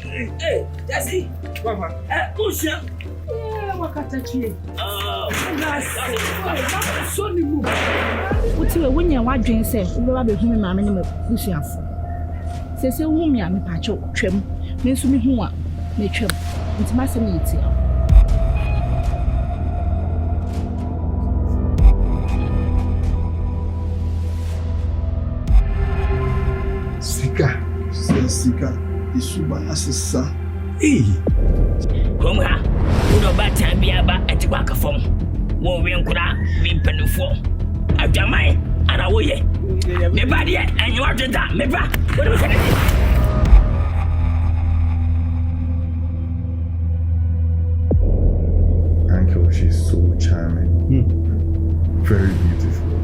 Hey, that's it. Papa. Usha. Wakatachi. So ni mu. Uti we wonya wadwen se wo ba be hu me maame ne mabusuafo. Sese hu me ame pa che twam. Me nso me hu a me twam. Nti ma se me yiti. Sika isuba asesa kom ha uno ba tambia ba atigwa ka fom wo we nkura we mpanufo adwamai ana wo ye me ba de anyi wa dwenta me ba wo de kana Uncle, she's so charming. Very beautiful.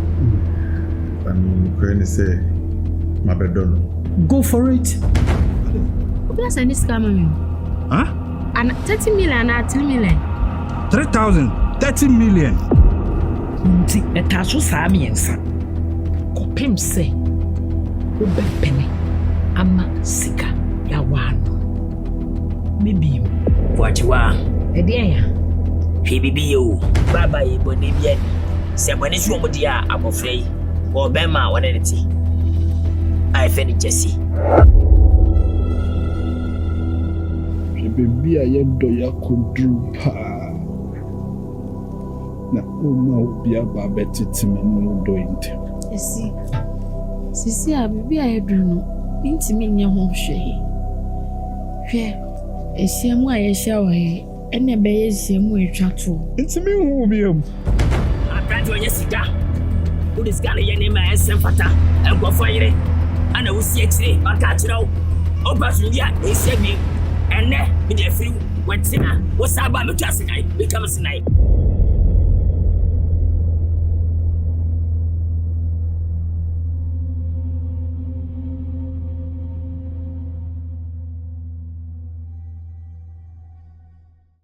I mean, Granny say my bedon. Go for it. Where's any scam? Huh? And 30 million and 3 million. 3,000, 30 million. Nti etaso saa miensa. Kopem se. Obe pene. Ama sika ya wano. Bibi. Kwachiwa. Ede ya. Bibi yo. Baba ye boni biani. Se boni su omodia abofrei. Wo bema woneneti. I find Jesse. Baby, I am do ya kudru pa. Na uma obi aba betiti me no do inte. Esi. Sisi a baby a edu no. Intimi nya ho hwe. Hwe. Ehyiamu a yehia wo he. Ene be yehyiamu etwa to. Intimi hu obi am. Abrante onye sika. Who is gonna ye name esen fata. Enkofo yire. Ana wusi ekire maka kirawo. Obasundia esebi. Ene me dey free wetina. Wo saba me twa sinai. Become sinai.